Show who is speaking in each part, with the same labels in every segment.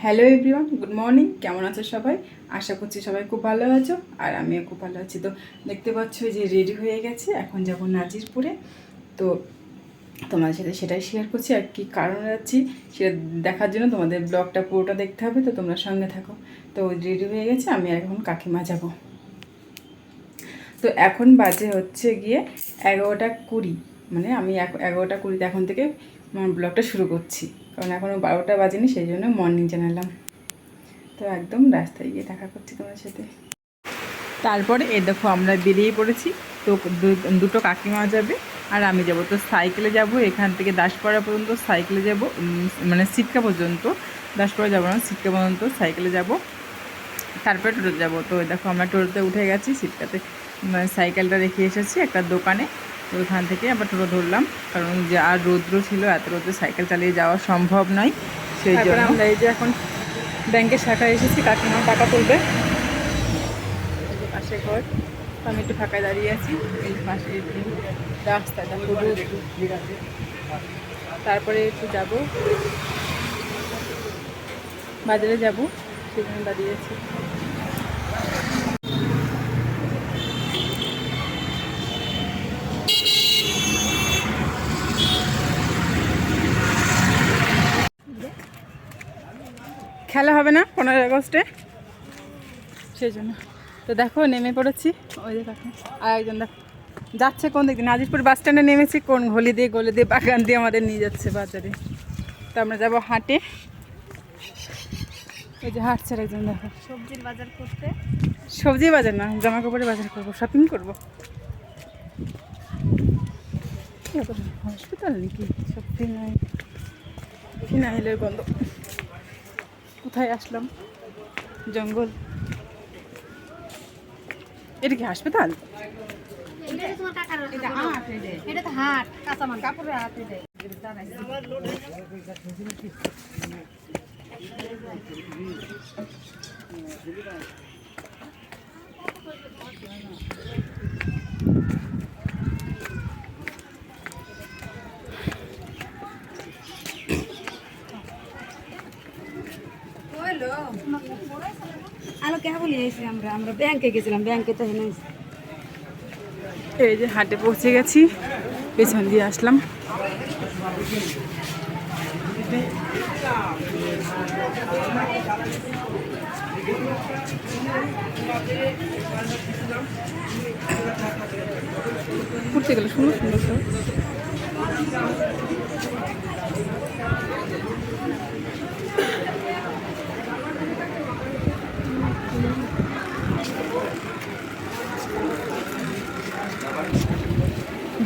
Speaker 1: Hello everyone, good morning. কেমন আছো সবাই? আশা করছি সবাই খুব ভালো আছো, আর আমিও খুব ভালো আছি। তো দেখতে পাচ্ছ যে রেডি হয়ে গেছে, এখন যাব নাজিরপুরে। তো তোমাদের সাথে সেটাই শেয়ার করছি, আর কি কারণে যাচ্ছি সেটা দেখার জন্য তোমাদের ব্লগটা পুরোটা দেখতে হবে। তো তোমরা সঙ্গে থাকো। তো রেডি হয়ে গেছে, আমি এখন কাকিমা যাব। তো এখন বাজে হচ্ছে গিয়ে 11টা 20, মানে আমি 11টা 20 এখন থেকে আমার ব্লগটা শুরু করছি, কারণ এখনও 12টা বাজেনি, সেই জন্য মর্নিং জানালাম। তো একদম রাস্তায় গিয়ে দেখা করছি তোমার সাথে। তারপরে এ দেখো আমরা বেরিয়ে পড়েছি। তো দুটো কাকিমা যাবে আর আমি যাব। তো সাইকেলে যাব, এখান থেকে দাসপাড়া পর্যন্ত সাইকেলে যাব, মানে সিটকা পর্যন্ত। দাসপাড়া যাবো না, সিটকা পর্যন্ত সাইকেলে যাব, তারপরে টোটোতে যাব। তো দেখো আমরা টোটোতে উঠে গেছি, সিটকাতে মানে সাইকেলটা রেখে এসেছি একটা দোকানে। তো ওখান থেকে আবার টোটো ধরলাম, কারণ যে আর রৌদ্র ছিল, এত রোদ্রে সাইকেল চালিয়ে যাওয়া সম্ভব নয়। সেই জন্য আমরা এই যে এখন ব্যাংকের শাখায় এসেছি, কাকিমা টাকা তুলবে। এই যে পাশে ঘর, তো আমি একটু ফাঁকায় দাঁড়িয়ে আছি। এই পাশে রাস্তাটা পুরো, তারপরে একটু যাব বাজারে যাব, সেখানে দাঁড়িয়ে আছি। খেলা হবে না 15 আগস্টে, সেই জন্য। তো দেখো নেমে পড়েছি, ওই যে দেখো আর একজন দেখো যাচ্ছে কোন দিক দিয়ে। নাজিরপুর বাস স্ট্যান্ডে নেমেছি, কোন গলি দিয়ে বাগান দিয়ে আমাদের নিয়ে যাচ্ছে বাজারে। তো আমরা যাবো হাটে। এই যে হাটছে একজন, দেখো
Speaker 2: সবজির বাজার করতে।
Speaker 1: সবজি বাজার না, জামা কাপড়ের বাজার করবো, শপিং করবো। হসপিটাল নাকি? সব ফিনাইলের গন্ধ। কোথায় আসলাম? জঙ্গল। এটা কি হাসপাতাল?
Speaker 2: এটা তো হাট, কাঁচামাল কাপড়ের হাট। আলো কে বলি আমরা আমরা ব্যাংকে গেছিলাম, ব্যাংকে তো হেনে
Speaker 1: এই যে হাটে পৌঁছে গেছি, পেছন দিয়ে আসলাম। ঘুরতে গেলে সুন্দর সুন্দর সব।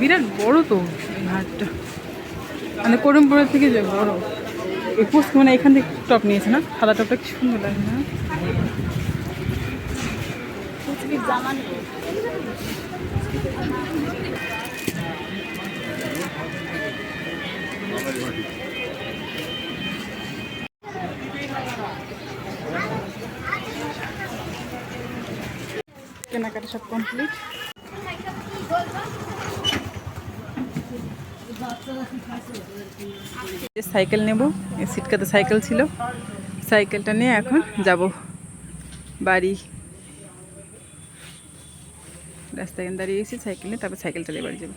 Speaker 1: বিরাট বড় তো এই হাটটা, মানে করিমপুরের থেকে যে বড়। এই পোস্ট মানে এখান থেকে টপ নিয়েছে না, সাদা টপটা কি সুন্দর লাগে না? কেনাকাটা সব কমপ্লিট। সাইকেল নেব, সিটকাতে সাইকেল ছিল, সাইকেলটা নিয়ে এখন যাব বাড়ি। রাস্তায় দাঁড়িয়ে গেছি সাইকেল নিয়ে, তারপর সাইকেল চালিয়ে বাড়ি যাবো।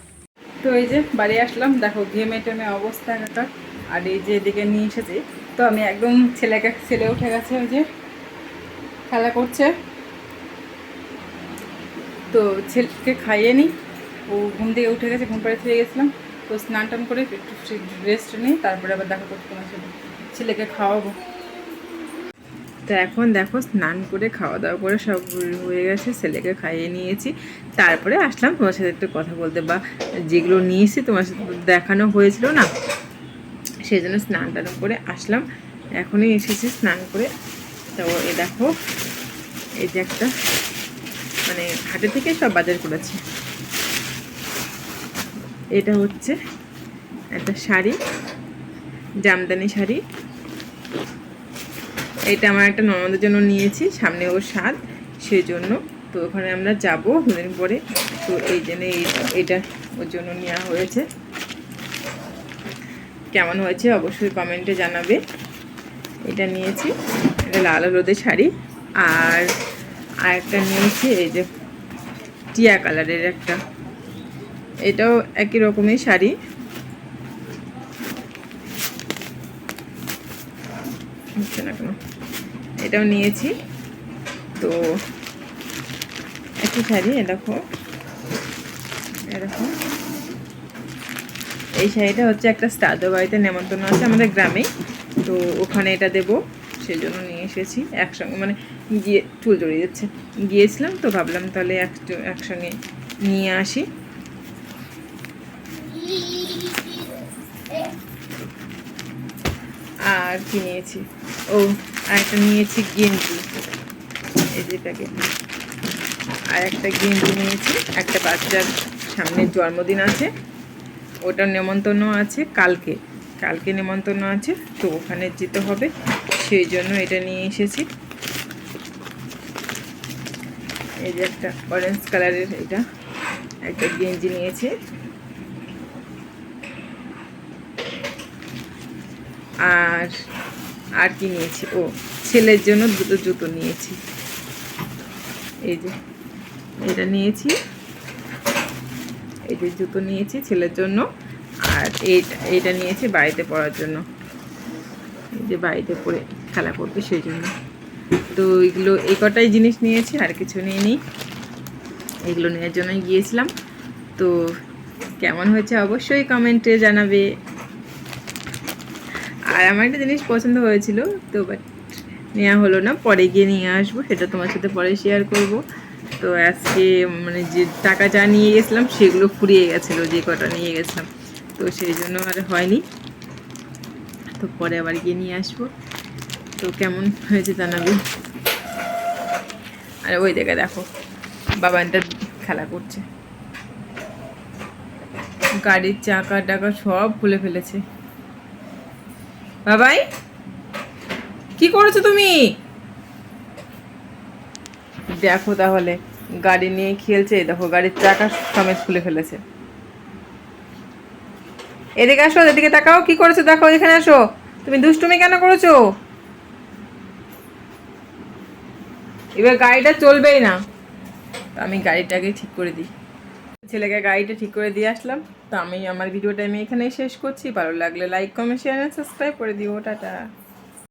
Speaker 1: তো এই যে বাড়ি আসলাম, দেখো ঘেমে টেমে অবস্থা একাকার। আর এই যে এদিকে নিয়ে এসেছি, তো আমি একদম ছেলে উঠে গেছে, ওই যে খেলা করছে। তো ছেলেকে খাইয়ে নিই, ও ঘুম থেকে উঠে গেছে, ঘুম পাড়ে থেকে গেছিলাম। তো স্নান টান করে একটু রেস্ট নিই, তারপরে আবার দেখা করতে তোমার সাথে, ছেলেকে খাওয়াবো। তো এখন দেখো স্নান করে খাওয়া দাওয়া করে সব হয়ে গেছে, ছেলেকে খাইয়ে নিয়েছি, তারপরে আসলাম তোমার সাথে একটু কথা বলতে, বা যেগুলো নিয়েছি তোমার সাথে দেখানো হয়েছিল না, সেই জন্য স্নান টান করে আসলাম। এখনই এসেছি স্নান করে। তো এই দেখো, এই যে একটা মানে হাটে থেকে সব বাজার করেছি। এটা হচ্ছে একটা শাড়ি, জামদানি শাড়ি। এটা আমার একটা ননদের জন্য নিয়েছি, সামনে ওর স্বাদ, সেই জন্য। তো ওখানে আমরা যাবো দুদিন পরে, তো এই জন্য এটা ওর জন্য নেওয়া হয়েছে। কেমন হয়েছে অবশ্যই কমেন্টে জানাবে। এটা নিয়েছি, এটা লাল হলুদের শাড়ি। আর একটা নিয়েছি এই যে টিয়া কালারের একটা, এটাও একই রকমের শাড়ি। হচ্ছে না কেন, এটাও নিয়েছি। তো একই শাড়ি, দেখো এরকম। এই শাড়িটা হচ্ছে একটা শ্রাদ্ধ বাড়িতে নেমন্তন্ন আছে আমাদের গ্রামে, তো ওখানে এটা দেবো, সেই জন্য নিয়ে এসেছি একসঙ্গে। মানে গিয়ে চুল জড়িয়ে যাচ্ছে, গিয়েছিলাম তো ভাবলাম তাহলে একসঙ্গে নিয়ে আসি। আর কি নিয়েছি, ও আর একটা নিয়েছি গেঞ্জি, এই যেটাকে। আর একটা গেঞ্জি নিয়েছি, একটা বাচ্চার সামনে জন্মদিন আছে, ওটার নেমন্তন্ন আছে কালকে, কালকে নেমন্তন্ন আছে, তো ওখানে যেতে হবে, সেই জন্য এটা নিয়ে এসেছি। এই যে একটা অরেঞ্জ কালারের এটা একটা গেঞ্জি নিয়েছি। আর কি নিয়েছি, ও ছেলের জন্য দুটো জুতো নিয়েছি। এই যে এটা নিয়েছি, এই যে জুতো নিয়েছি ছেলের জন্য। আর এইটা নিয়েছি বাড়িতে পরার জন্য, এই যে বাড়িতে পরে খেলা করবে সেই জন্য। তো এগুলো এই কটাই জিনিস নিয়েছি, আর কিছু নিইনি। এগুলো নেওয়ার জন্যই গিয়েছিলাম। তো কেমন হয়েছে অবশ্যই কমেন্টে জানাবে। আর আমার একটা জিনিস পছন্দ হয়েছিল, তো বাট নেওয়া হলো না, পরে গিয়ে নিয়ে আসবো, সেটা তোমার সাথে পরে শেয়ার করব। তো আজকে মানে যে টাকা যা নিয়ে গেছিলাম সেগুলো ফুরিয়ে গেছিলো, যে কটা নিয়ে গেছিলাম, তো সেই জন্য আর হয়নি। তো পরে আবার গিয়ে নিয়ে আসবো। তো কেমন হয়েছে জানাবে। আর ওই দেখে দেখো বাবানটা খেলা করছে, গাড়ির চাকা টাকা সব খুলে ফেলেছে। বাবাই কি করেছো তুমি? দেখো তাহলে গাড়ি নিয়ে খেলছে, দেখো গাড়ির চাকা সমেত খুলে ফেলেছে। এদিকে আসো, এদিকে তাকাও, কি করেছো দেখো, এখানে আসো। তুমি দুষ্টুমি কেন করেছো? এবার গাড়িটা চলবেই না, তো আমি গাড়িটাকে ঠিক করে দিই। ছেলেকে গাড়িটা ঠিক করে দিয়ে আসলাম। তো আমি আমার ভিডিওটা এখানেই শেষ করছি। ভালো লাগলে লাইক কমেন্ট শেয়ার সাবস্ক্রাইব করে দিও। টাটা।